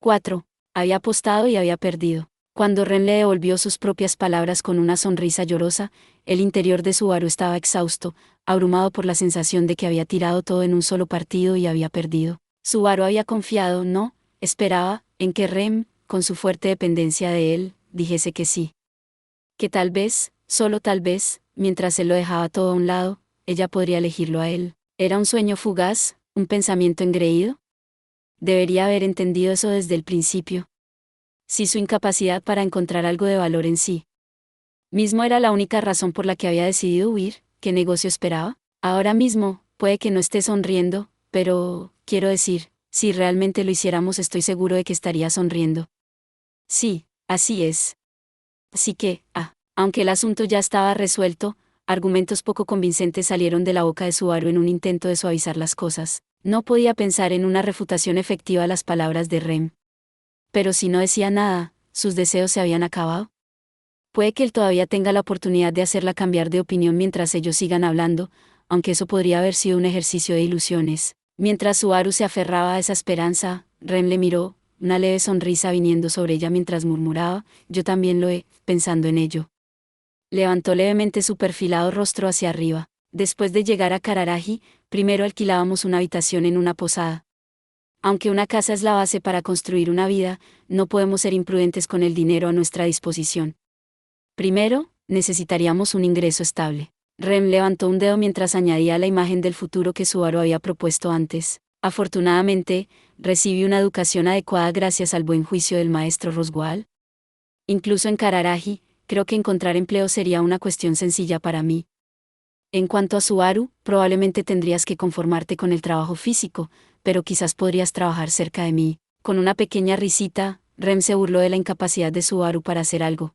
4. Había apostado y había perdido. Cuando Rem le devolvió sus propias palabras con una sonrisa llorosa, el interior de Subaru estaba exhausto, abrumado por la sensación de que había tirado todo en un solo partido y había perdido. Subaru había confiado, no, esperaba, en que Rem, con su fuerte dependencia de él, dijese que sí. Que tal vez, solo tal vez, mientras él lo dejaba todo a un lado, ella podría elegirlo a él. ¿Era un sueño fugaz, un pensamiento engreído? Debería haber entendido eso desde el principio. Si su incapacidad para encontrar algo de valor en sí mismo era la única razón por la que había decidido huir, ¿qué negocio esperaba? Ahora mismo, puede que no esté sonriendo, pero, quiero decir, si realmente lo hiciéramos estoy seguro de que estaría sonriendo. Sí, así es. Así que, aunque el asunto ya estaba resuelto, argumentos poco convincentes salieron de la boca de Subaru en un intento de suavizar las cosas. No podía pensar en una refutación efectiva a las palabras de Rem. Pero si no decía nada, sus deseos se habían acabado. Puede que él todavía tenga la oportunidad de hacerla cambiar de opinión mientras ellos sigan hablando, aunque eso podría haber sido un ejercicio de ilusiones. Mientras Subaru se aferraba a esa esperanza, Rem le miró, una leve sonrisa viniendo sobre ella mientras murmuraba, yo también lo he, pensando en ello. Levantó levemente su perfilado rostro hacia arriba. Después de llegar a Kararaji, primero alquilábamos una habitación en una posada. Aunque una casa es la base para construir una vida, no podemos ser imprudentes con el dinero a nuestra disposición. Primero, necesitaríamos un ingreso estable. Rem levantó un dedo mientras añadía la imagen del futuro que Subaru había propuesto antes. Afortunadamente, recibí una educación adecuada gracias al buen juicio del maestro Roswell. Incluso en Kararaji, creo que encontrar empleo sería una cuestión sencilla para mí. En cuanto a Subaru, probablemente tendrías que conformarte con el trabajo físico, pero quizás podrías trabajar cerca de mí. Con una pequeña risita, Rem se burló de la incapacidad de Subaru para hacer algo.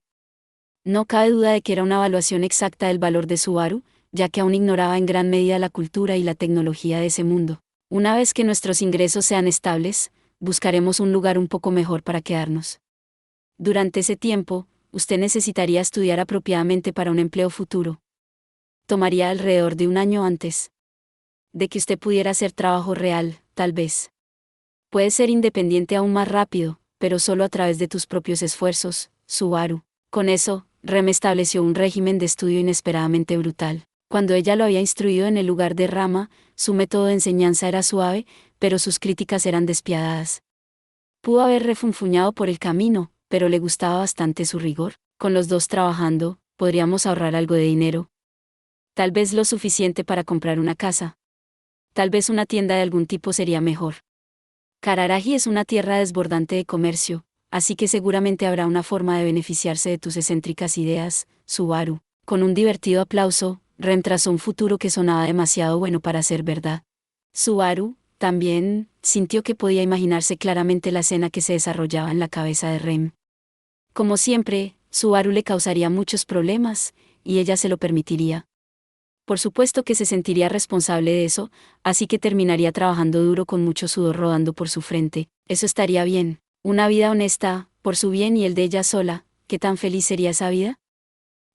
No cabe duda de que era una evaluación exacta del valor de Subaru, ya que aún ignoraba en gran medida la cultura y la tecnología de ese mundo. Una vez que nuestros ingresos sean estables, buscaremos un lugar un poco mejor para quedarnos. Durante ese tiempo, usted necesitaría estudiar apropiadamente para un empleo futuro. Tomaría alrededor de un año antes de que usted pudiera hacer trabajo real, tal vez. Puedes ser independiente aún más rápido, pero solo a través de tus propios esfuerzos, Subaru. Con eso, Rem estableció un régimen de estudio inesperadamente brutal. Cuando ella lo había instruido en el lugar de Rama, su método de enseñanza era suave, pero sus críticas eran despiadadas. Pudo haber refunfuñado por el camino, pero le gustaba bastante su rigor. Con los dos trabajando, podríamos ahorrar algo de dinero. Tal vez lo suficiente para comprar una casa. Tal vez una tienda de algún tipo sería mejor. Kararaji es una tierra desbordante de comercio, así que seguramente habrá una forma de beneficiarse de tus excéntricas ideas, Subaru. Con un divertido aplauso, Rem trazó un futuro que sonaba demasiado bueno para ser verdad. Subaru, también, sintió que podía imaginarse claramente la escena que se desarrollaba en la cabeza de Rem. Como siempre, Subaru le causaría muchos problemas, y ella se lo permitiría. Por supuesto que se sentiría responsable de eso, así que terminaría trabajando duro con mucho sudor rodando por su frente. Eso estaría bien. Una vida honesta, por su bien y el de ella sola, ¿qué tan feliz sería esa vida?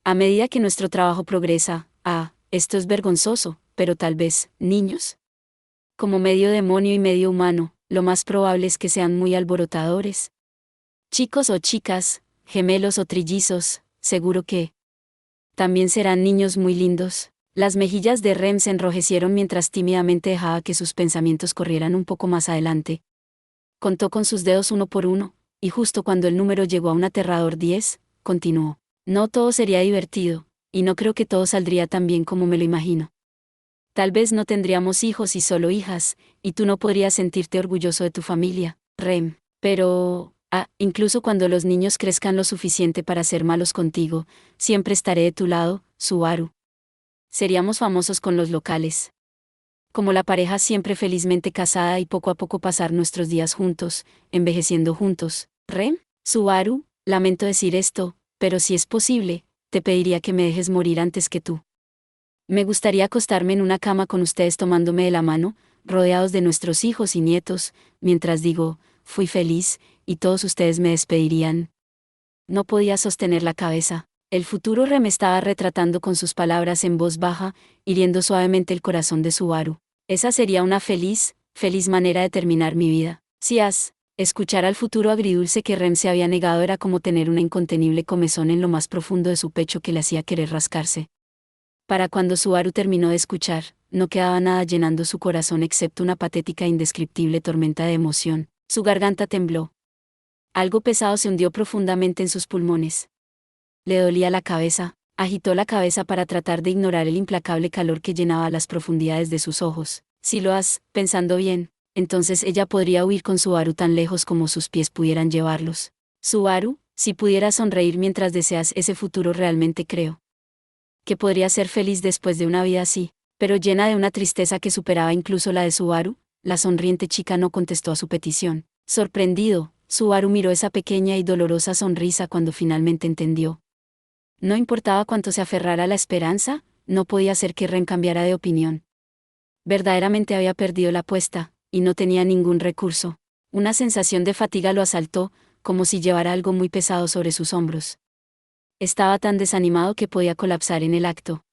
A medida que nuestro trabajo progresa, esto es vergonzoso, pero tal vez, niños. Como medio demonio y medio humano, lo más probable es que sean muy alborotadores. Chicos o chicas, gemelos o trillizos, seguro que también serán niños muy lindos. Las mejillas de Rem se enrojecieron mientras tímidamente dejaba que sus pensamientos corrieran un poco más adelante. Contó con sus dedos uno por uno, y justo cuando el número llegó a un aterrador 10, continuó. No todo sería divertido, y no creo que todo saldría tan bien como me lo imagino. Tal vez no tendríamos hijos y solo hijas, y tú no podrías sentirte orgulloso de tu familia, Rem. Pero, incluso cuando los niños crezcan lo suficiente para ser malos contigo, siempre estaré de tu lado, Subaru. Seríamos famosos con los locales. Como la pareja siempre felizmente casada y poco a poco pasar nuestros días juntos, envejeciendo juntos. Rem, Subaru, lamento decir esto, pero si es posible, te pediría que me dejes morir antes que tú. Me gustaría acostarme en una cama con ustedes tomándome de la mano, rodeados de nuestros hijos y nietos, mientras digo, fui feliz, y todos ustedes me despedirían. No podía sostener la cabeza. El futuro Rem estaba retratando con sus palabras en voz baja, hiriendo suavemente el corazón de Subaru. Esa sería una feliz, feliz manera de terminar mi vida. Si Escuchar al futuro agridulce que Rem se había negado era como tener una incontenible comezón en lo más profundo de su pecho que le hacía querer rascarse. Para cuando Subaru terminó de escuchar, no quedaba nada llenando su corazón excepto una patética e indescriptible tormenta de emoción. Su garganta tembló. Algo pesado se hundió profundamente en sus pulmones. Le dolía la cabeza, agitó la cabeza para tratar de ignorar el implacable calor que llenaba las profundidades de sus ojos. Si lo has, pensando bien, entonces ella podría huir con Subaru tan lejos como sus pies pudieran llevarlos. Subaru, si pudieras sonreír mientras deseas ese futuro realmente creo que podría ser feliz después de una vida así, pero llena de una tristeza que superaba incluso la de Subaru, la sonriente chica no contestó a su petición. Sorprendido, Subaru miró esa pequeña y dolorosa sonrisa cuando finalmente entendió. No importaba cuánto se aferrara a la esperanza, no podía hacer que Ren cambiara de opinión. Verdaderamente había perdido la apuesta, y no tenía ningún recurso. Una sensación de fatiga lo asaltó, como si llevara algo muy pesado sobre sus hombros. Estaba tan desanimado que podía colapsar en el acto.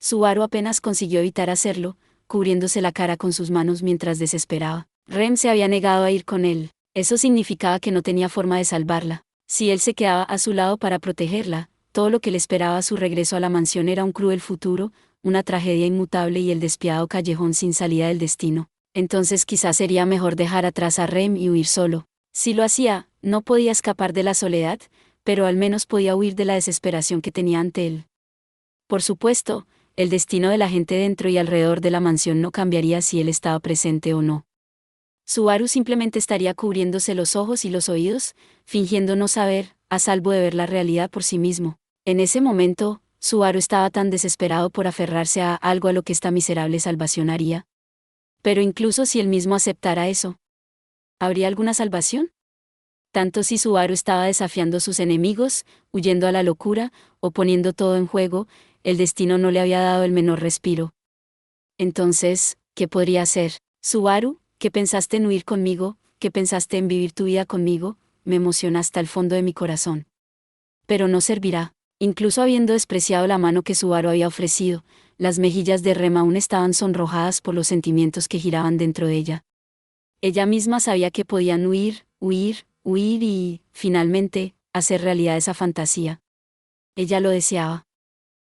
Subaru apenas consiguió evitar hacerlo, cubriéndose la cara con sus manos mientras desesperaba. Rem se había negado a ir con él. Eso significaba que no tenía forma de salvarla. Si él se quedaba a su lado para protegerla, todo lo que le esperaba a su regreso a la mansión era un cruel futuro, una tragedia inmutable y el despiadado callejón sin salida del destino. Entonces quizás sería mejor dejar atrás a Rem y huir solo. Si lo hacía, no podía escapar de la soledad, pero al menos podía huir de la desesperación que tenía ante él. Por supuesto, el destino de la gente dentro y alrededor de la mansión no cambiaría si él estaba presente o no. Subaru simplemente estaría cubriéndose los ojos y los oídos, fingiendo no saber, a salvo de ver la realidad por sí mismo. En ese momento, Subaru estaba tan desesperado por aferrarse a algo a lo que esta miserable salvación haría. Pero incluso si él mismo aceptara eso, ¿habría alguna salvación? Tanto si Subaru estaba desafiando a sus enemigos, huyendo a la locura, o poniendo todo en juego, el destino no le había dado el menor respiro. Entonces, ¿qué podría hacer? Subaru, ¿qué pensaste en huir conmigo? ¿Qué pensaste en vivir tu vida conmigo? Me emociona hasta el fondo de mi corazón. Pero no servirá. Incluso habiendo despreciado la mano que Subaru había ofrecido, las mejillas de Rem aún estaban sonrojadas por los sentimientos que giraban dentro de ella. Ella misma sabía que podían huir y, finalmente, hacer realidad esa fantasía. Ella lo deseaba.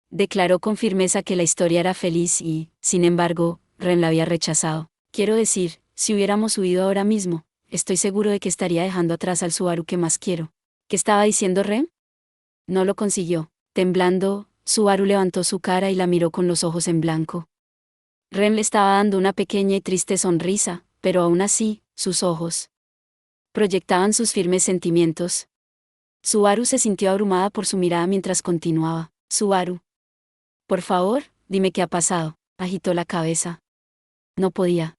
Declaró con firmeza que la historia era feliz y, sin embargo, Ren la había rechazado. Quiero decir, si hubiéramos huido ahora mismo, estoy seguro de que estaría dejando atrás al Subaru que más quiero. ¿Qué estaba diciendo Ren? No lo consiguió. Temblando, Subaru levantó su cara y la miró con los ojos en blanco. Ren le estaba dando una pequeña y triste sonrisa, pero aún así, sus ojos proyectaban sus firmes sentimientos. Subaru se sintió abrumada por su mirada mientras continuaba. Subaru. Por favor, dime qué ha pasado. Agitó la cabeza. No podía.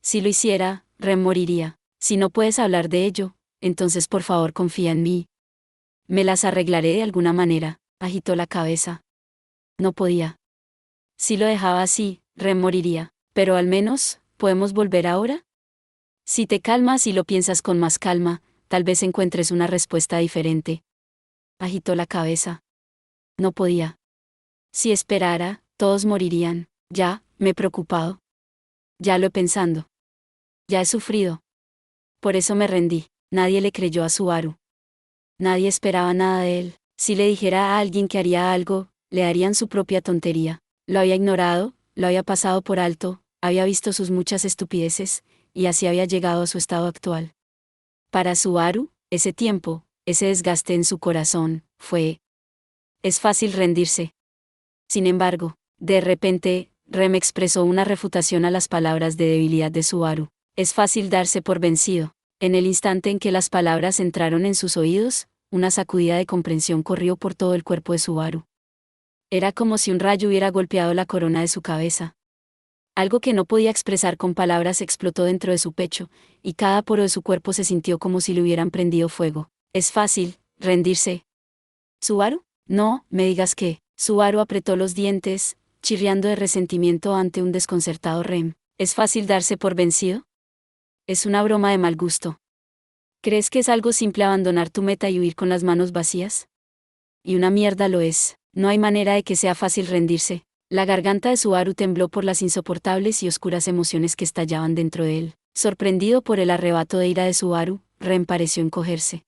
Si lo hiciera, Ren moriría. Si no puedes hablar de ello, entonces por favor confía en mí. Me las arreglaré de alguna manera. Agitó la cabeza. No podía. Si lo dejaba así, Ren moriría. Pero al menos, ¿podemos volver ahora? Si te calmas y lo piensas con más calma, tal vez encuentres una respuesta diferente. Agitó la cabeza. No podía. Si esperara, todos morirían. Ya, me he preocupado. Ya lo he pensando. Ya he sufrido. Por eso me rendí. Nadie le creyó a Subaru. Nadie esperaba nada de él. Si le dijera a alguien que haría algo, le harían su propia tontería. Lo había ignorado, lo había pasado por alto, había visto sus muchas estupideces, y así había llegado a su estado actual. Para Subaru, ese tiempo, ese desgaste en su corazón, Es fácil rendirse. Sin embargo, de repente, Rem expresó una refutación a las palabras de debilidad de Subaru. Es fácil darse por vencido. En el instante en que las palabras entraron en sus oídos, una sacudida de comprensión corrió por todo el cuerpo de Subaru. Era como si un rayo hubiera golpeado la corona de su cabeza. Algo que no podía expresar con palabras explotó dentro de su pecho, y cada poro de su cuerpo se sintió como si le hubieran prendido fuego. Es fácil, rendirse. ¿Subaru? No, me digas que. Subaru apretó los dientes, chirriando de resentimiento ante un desconcertado Rem. ¿Es fácil darse por vencido? Es una broma de mal gusto. ¿Crees que es algo simple abandonar tu meta y huir con las manos vacías? Y una mierda lo es. No hay manera de que sea fácil rendirse. La garganta de Subaru tembló por las insoportables y oscuras emociones que estallaban dentro de él. Sorprendido por el arrebato de ira de Subaru, Ren pareció encogerse.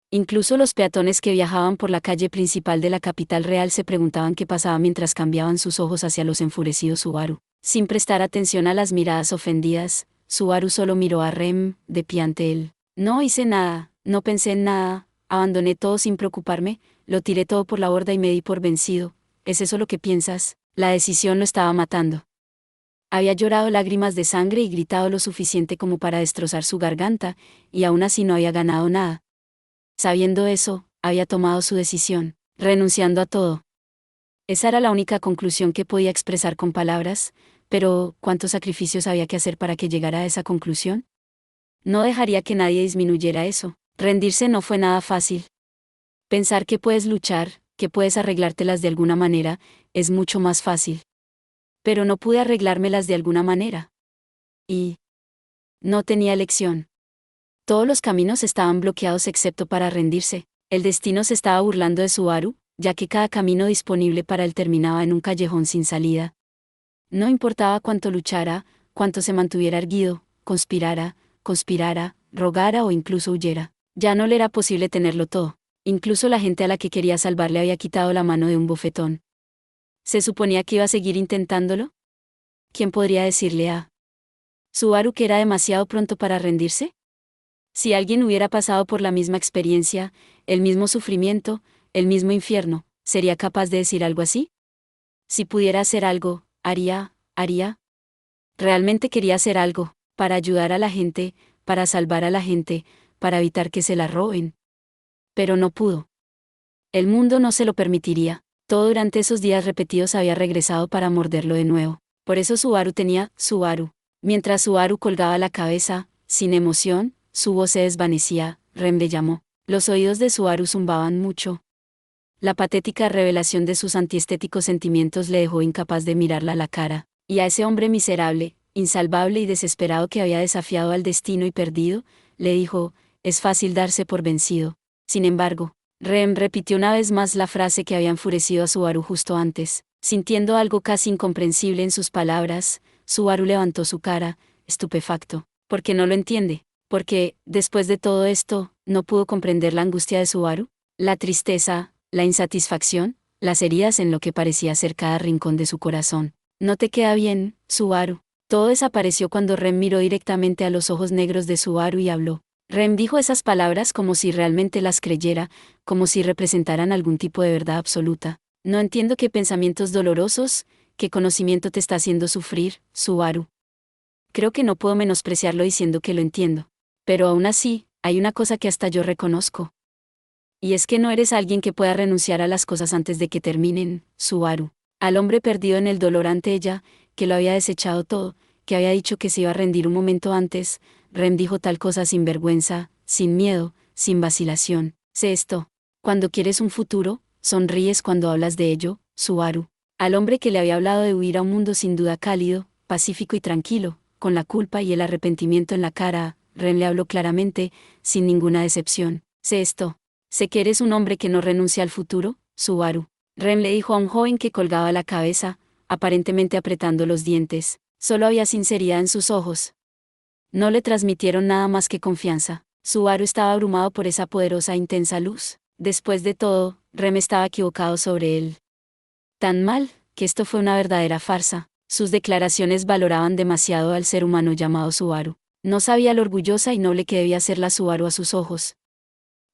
Incluso los peatones que viajaban por la calle principal de la capital real se preguntaban qué pasaba mientras cambiaban sus ojos hacia los enfurecidos Subaru. Sin prestar atención a las miradas ofendidas, Subaru solo miró a Ren, de pie ante él. No hice nada, no pensé en nada, abandoné todo sin preocuparme, lo tiré todo por la borda y me di por vencido. ¿Es eso lo que piensas? La decisión lo estaba matando. Había llorado lágrimas de sangre y gritado lo suficiente como para destrozar su garganta, y aún así no había ganado nada. Sabiendo eso, había tomado su decisión, renunciando a todo. Esa era la única conclusión que podía expresar con palabras, pero ¿cuántos sacrificios había que hacer para que llegara a esa conclusión? No dejaría que nadie disminuyera eso. Rendirse no fue nada fácil. Pensar que puedes luchar, que puedes arreglártelas de alguna manera, es mucho más fácil. Pero no pude arreglármelas de alguna manera. Y no tenía elección. Todos los caminos estaban bloqueados excepto para rendirse. El destino se estaba burlando de Subaru, ya que cada camino disponible para él terminaba en un callejón sin salida. No importaba cuánto luchara, cuánto se mantuviera erguido, conspirara, rogara o incluso huyera. Ya no le era posible tenerlo todo. Incluso la gente a la que quería salvar le había quitado la mano de un bofetón. ¿Se suponía que iba a seguir intentándolo? ¿Quién podría decirle a Subaru que era demasiado pronto para rendirse? Si alguien hubiera pasado por la misma experiencia, el mismo sufrimiento, el mismo infierno, ¿sería capaz de decir algo así? Si pudiera hacer algo, haría. Realmente quería hacer algo, para ayudar a la gente, para salvar a la gente, para evitar que se la roben. Pero no pudo. El mundo no se lo permitiría. Todo durante esos días repetidos había regresado para morderlo de nuevo. Por eso Subaru tenía Subaru. Mientras Subaru colgaba la cabeza, sin emoción, su voz se desvanecía. Ren le llamó. Los oídos de Subaru zumbaban mucho. La patética revelación de sus antiestéticos sentimientos le dejó incapaz de mirarla a la cara. Y a ese hombre miserable, insalvable y desesperado que había desafiado al destino y perdido, le dijo, es fácil darse por vencido. Sin embargo, Ren repitió una vez más la frase que había enfurecido a Subaru justo antes. Sintiendo algo casi incomprensible en sus palabras, Subaru levantó su cara, estupefacto. ¿Por qué no lo entiende? Porque, después de todo esto, no pudo comprender la angustia de Subaru, la tristeza, la insatisfacción, las heridas en lo que parecía ser cada rincón de su corazón. No te queda bien, Subaru. Todo desapareció cuando Ren miró directamente a los ojos negros de Subaru y habló. Ren dijo esas palabras como si realmente las creyera, como si representaran algún tipo de verdad absoluta. No entiendo qué pensamientos dolorosos, qué conocimiento te está haciendo sufrir, Subaru. Creo que no puedo menospreciarlo diciendo que lo entiendo. Pero aún así, hay una cosa que hasta yo reconozco. Y es que no eres alguien que pueda renunciar a las cosas antes de que terminen, Subaru. Al hombre perdido en el dolor ante ella, que lo había desechado todo, que había dicho que se iba a rendir un momento antes, Ren dijo tal cosa sin vergüenza, sin miedo, sin vacilación. Sé esto. Cuando quieres un futuro, sonríes cuando hablas de ello, Subaru. Al hombre que le había hablado de huir a un mundo sin duda cálido, pacífico y tranquilo, con la culpa y el arrepentimiento en la cara, Ren le habló claramente, sin ninguna decepción. Sé esto. Sé que eres un hombre que no renuncia al futuro, Subaru. Ren le dijo a un joven que colgaba la cabeza, aparentemente apretando los dientes. Solo había sinceridad en sus ojos. No le transmitieron nada más que confianza. Subaru estaba abrumado por esa poderosa e intensa luz. Después de todo, Rem estaba equivocado sobre él. Tan mal, que esto fue una verdadera farsa. Sus declaraciones valoraban demasiado al ser humano llamado Subaru. No sabía lo orgullosa y noble que debía ser la Subaru a sus ojos.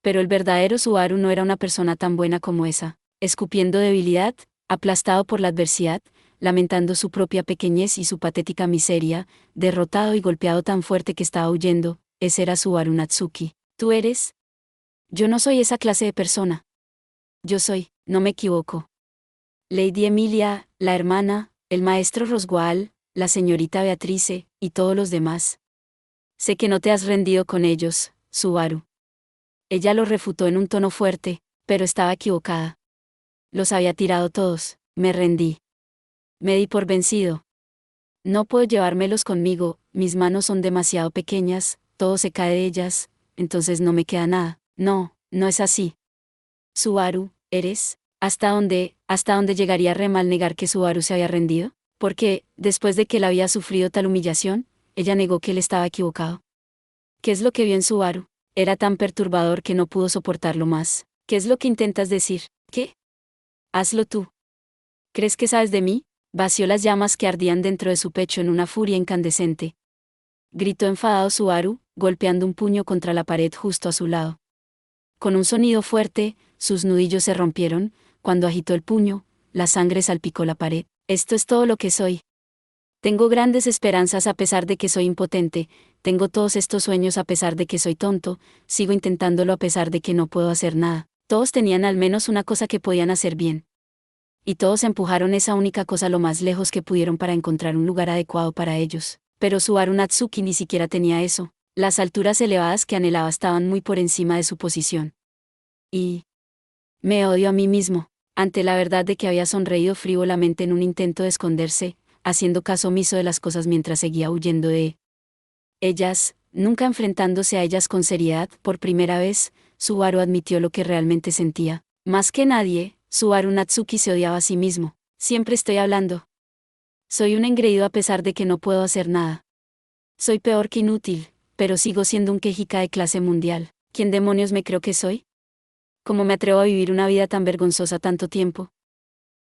Pero el verdadero Subaru no era una persona tan buena como esa. Escupiendo debilidad, aplastado por la adversidad, lamentando su propia pequeñez y su patética miseria, derrotado y golpeado tan fuerte que estaba huyendo, ese era Subaru Natsuki. ¿Tú eres? Yo no soy esa clase de persona. Yo soy, no me equivoco. Lady Emilia, la hermana, el maestro Roswell, la señorita Beatrice, y todos los demás. Sé que no te has rendido con ellos, Subaru. Ella lo refutó en un tono fuerte, pero estaba equivocada. Los había tirado todos, me rendí. Me di por vencido. No puedo llevármelos conmigo, mis manos son demasiado pequeñas, todo se cae de ellas, entonces no me queda nada. No, no es así. Subaru, ¿eres? ¿Hasta dónde llegaría Rem al negar que Subaru se había rendido? Porque, después de que él había sufrido tal humillación, ella negó que él estaba equivocado. ¿Qué es lo que vio en Subaru? Era tan perturbador que no pudo soportarlo más. ¿Qué es lo que intentas decir? ¿Qué? Hazlo tú. ¿Crees que sabes de mí? Vació las llamas que ardían dentro de su pecho en una furia incandescente. Gritó enfadado Subaru, golpeando un puño contra la pared justo a su lado. Con un sonido fuerte, sus nudillos se rompieron. Cuando agitó el puño, la sangre salpicó la pared. Esto es todo lo que soy. Tengo grandes esperanzas a pesar de que soy impotente, tengo todos estos sueños a pesar de que soy tonto, sigo intentándolo a pesar de que no puedo hacer nada. Todos tenían al menos una cosa que podían hacer bien. Y todos empujaron esa única cosa lo más lejos que pudieron para encontrar un lugar adecuado para ellos. Pero Subaru Natsuki ni siquiera tenía eso. Las alturas elevadas que anhelaba estaban muy por encima de su posición. Y me odio a mí mismo, ante la verdad de que había sonreído frívolamente en un intento de esconderse, haciendo caso omiso de las cosas mientras seguía huyendo de ellas, nunca enfrentándose a ellas con seriedad. Por primera vez, Subaru admitió lo que realmente sentía. Más que nadie, Subaru Natsuki se odiaba a sí mismo. Siempre estoy hablando. Soy un engreído a pesar de que no puedo hacer nada. Soy peor que inútil, pero sigo siendo un quejica de clase mundial. ¿Quién demonios me creo que soy? ¿Cómo me atrevo a vivir una vida tan vergonzosa tanto tiempo?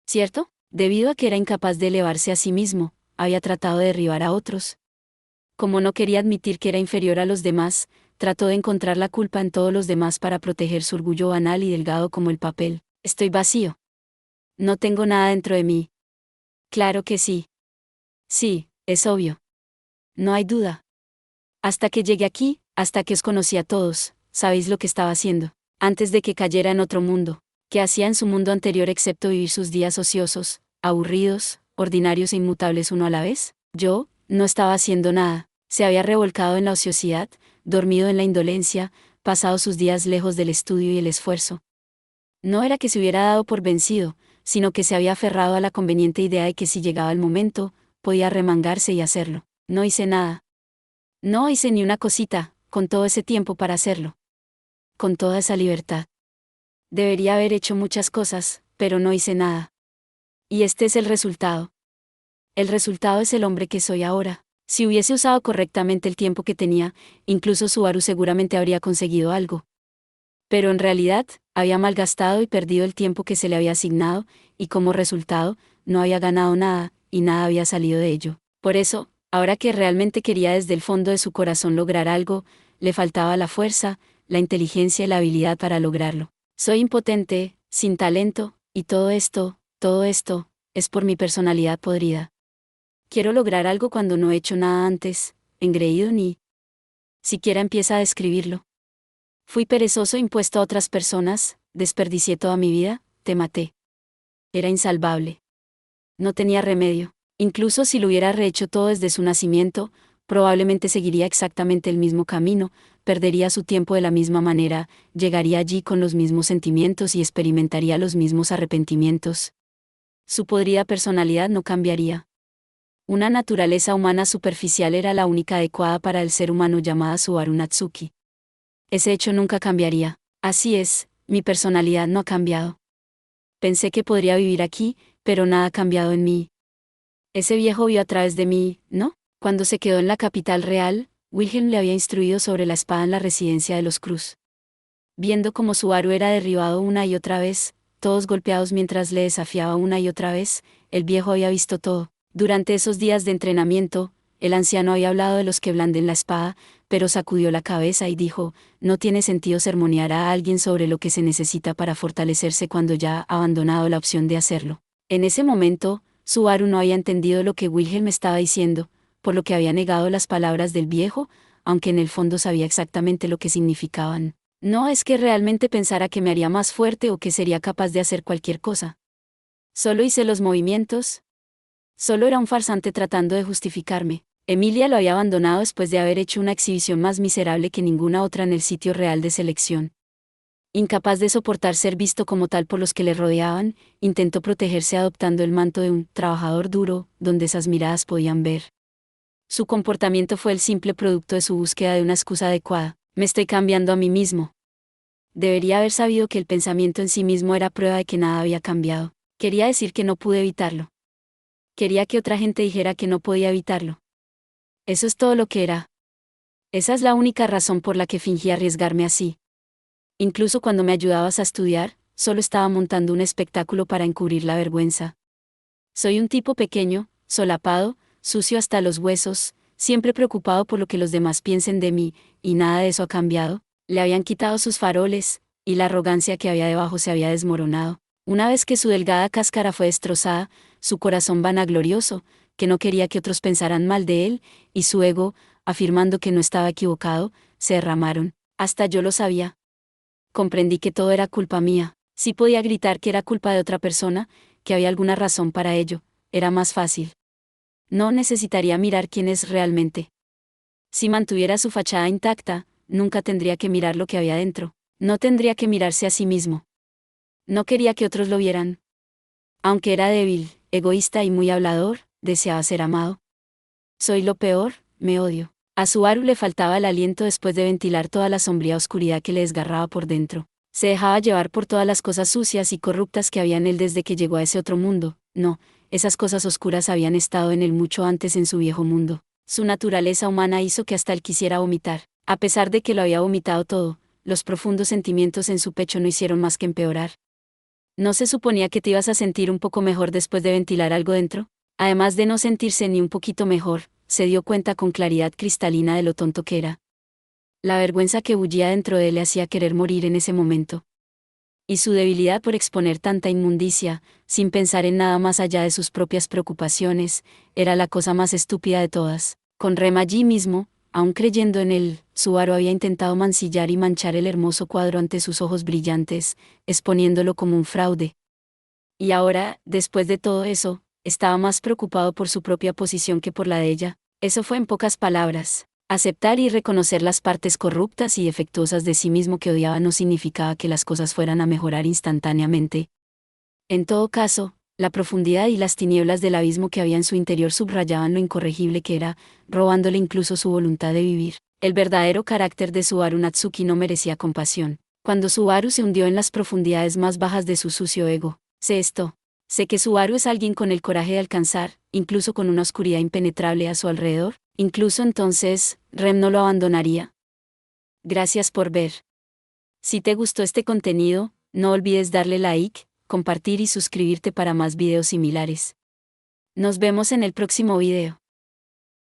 ¿Cierto? Debido a que era incapaz de elevarse a sí mismo, había tratado de derribar a otros. Como no quería admitir que era inferior a los demás, trató de encontrar la culpa en todos los demás para proteger su orgullo banal y delgado como el papel. Estoy vacío. No tengo nada dentro de mí. Claro que sí. Sí, es obvio. No hay duda. Hasta que llegué aquí, hasta que os conocí a todos, sabéis lo que estaba haciendo. Antes de que cayera en otro mundo. ¿Qué hacía en su mundo anterior excepto vivir sus días ociosos, aburridos, ordinarios e inmutables uno a la vez? Yo, no estaba haciendo nada. Se había revolcado en la ociosidad, dormido en la indolencia, pasado sus días lejos del estudio y el esfuerzo. No era que se hubiera dado por vencido, sino que se había aferrado a la conveniente idea de que si llegaba el momento, podía remangarse y hacerlo. No hice nada. No hice ni una cosita, con todo ese tiempo para hacerlo. Con toda esa libertad. Debería haber hecho muchas cosas, pero no hice nada. Y este es el resultado. El resultado es el hombre que soy ahora. Si hubiese usado correctamente el tiempo que tenía, incluso Subaru seguramente habría conseguido algo. Pero en realidad, había malgastado y perdido el tiempo que se le había asignado, y como resultado, no había ganado nada, y nada había salido de ello. Por eso, ahora que realmente quería desde el fondo de su corazón lograr algo, le faltaba la fuerza, la inteligencia y la habilidad para lograrlo. Soy impotente, sin talento, y todo esto, es por mi personalidad podrida. Quiero lograr algo cuando no he hecho nada antes, engreído ni siquiera empieza a describirlo. Fui perezoso impuesto a otras personas, desperdicié toda mi vida, te maté. Era insalvable. No tenía remedio. Incluso si lo hubiera rehecho todo desde su nacimiento, probablemente seguiría exactamente el mismo camino, perdería su tiempo de la misma manera, llegaría allí con los mismos sentimientos y experimentaría los mismos arrepentimientos. Su podrida personalidad no cambiaría. Una naturaleza humana superficial era la única adecuada para el ser humano llamada Subaru Natsuki. Ese hecho nunca cambiaría. Así es, mi personalidad no ha cambiado. Pensé que podría vivir aquí, pero nada ha cambiado en mí. Ese viejo vio a través de mí, ¿no? Cuando se quedó en la capital real, Wilhelm le había instruido sobre la espada en la residencia de los Cruz. Viendo cómo Subaru era derribado una y otra vez, todos golpeados mientras le desafiaba una y otra vez, el viejo había visto todo. Durante esos días de entrenamiento, el anciano había hablado de los que blanden la espada, pero sacudió la cabeza y dijo, no tiene sentido sermonear a alguien sobre lo que se necesita para fortalecerse cuando ya ha abandonado la opción de hacerlo. En ese momento, Subaru no había entendido lo que Wilhelm estaba diciendo, por lo que había negado las palabras del viejo, aunque en el fondo sabía exactamente lo que significaban. No es que realmente pensara que me haría más fuerte o que sería capaz de hacer cualquier cosa. Solo hice los movimientos. Solo era un farsante tratando de justificarme. Emilia lo había abandonado después de haber hecho una exhibición más miserable que ninguna otra en el sitio real de selección. Incapaz de soportar ser visto como tal por los que le rodeaban, intentó protegerse adoptando el manto de un trabajador duro, donde esas miradas podían ver. Su comportamiento fue el simple producto de su búsqueda de una excusa adecuada. Me estoy cambiando a mí mismo. Debería haber sabido que el pensamiento en sí mismo era prueba de que nada había cambiado. Quería decir que no pude evitarlo. Quería que otra gente dijera que no podía evitarlo. Eso es todo lo que era. Esa es la única razón por la que fingí arriesgarme así. Incluso cuando me ayudabas a estudiar, solo estaba montando un espectáculo para encubrir la vergüenza. Soy un tipo pequeño, solapado, sucio hasta los huesos, siempre preocupado por lo que los demás piensen de mí, y nada de eso ha cambiado. Le habían quitado sus faroles, y la arrogancia que había debajo se había desmoronado. Una vez que su delgada cáscara fue destrozada, su corazón vanaglorioso, que no quería que otros pensaran mal de él, y su ego, afirmando que no estaba equivocado, se derramaron. Hasta yo lo sabía. Comprendí que todo era culpa mía. Sí podía gritar que era culpa de otra persona, que había alguna razón para ello, era más fácil. No necesitaría mirar quién es realmente. Si mantuviera su fachada intacta, nunca tendría que mirar lo que había dentro. No tendría que mirarse a sí mismo. No quería que otros lo vieran. Aunque era débil, egoísta y muy hablador, deseaba ser amado. Soy lo peor, me odio. A Subaru le faltaba el aliento después de ventilar toda la sombría oscuridad que le desgarraba por dentro. Se dejaba llevar por todas las cosas sucias y corruptas que había en él desde que llegó a ese otro mundo. No, esas cosas oscuras habían estado en él mucho antes en su viejo mundo. Su naturaleza humana hizo que hasta él quisiera vomitar. A pesar de que lo había vomitado todo, los profundos sentimientos en su pecho no hicieron más que empeorar. ¿No se suponía que te ibas a sentir un poco mejor después de ventilar algo dentro? Además de no sentirse ni un poquito mejor, se dio cuenta con claridad cristalina de lo tonto que era. La vergüenza que bullía dentro de él le hacía querer morir en ese momento. Y su debilidad por exponer tanta inmundicia, sin pensar en nada más allá de sus propias preocupaciones, era la cosa más estúpida de todas. Con Rem allí mismo, aún creyendo en él, Subaru había intentado mancillar y manchar el hermoso cuadro ante sus ojos brillantes, exponiéndolo como un fraude. Y ahora, después de todo eso, estaba más preocupado por su propia posición que por la de ella. Eso fue en pocas palabras. Aceptar y reconocer las partes corruptas y defectuosas de sí mismo que odiaba no significaba que las cosas fueran a mejorar instantáneamente. En todo caso, la profundidad y las tinieblas del abismo que había en su interior subrayaban lo incorregible que era, robándole incluso su voluntad de vivir. El verdadero carácter de Subaru Natsuki no merecía compasión. Cuando Subaru se hundió en las profundidades más bajas de su sucio ego, sé que Subaru es alguien con el coraje de alcanzar, incluso con una oscuridad impenetrable a su alrededor, incluso entonces, Rem no lo abandonaría. Gracias por ver. Si te gustó este contenido, no olvides darle like, compartir y suscribirte para más videos similares. Nos vemos en el próximo video.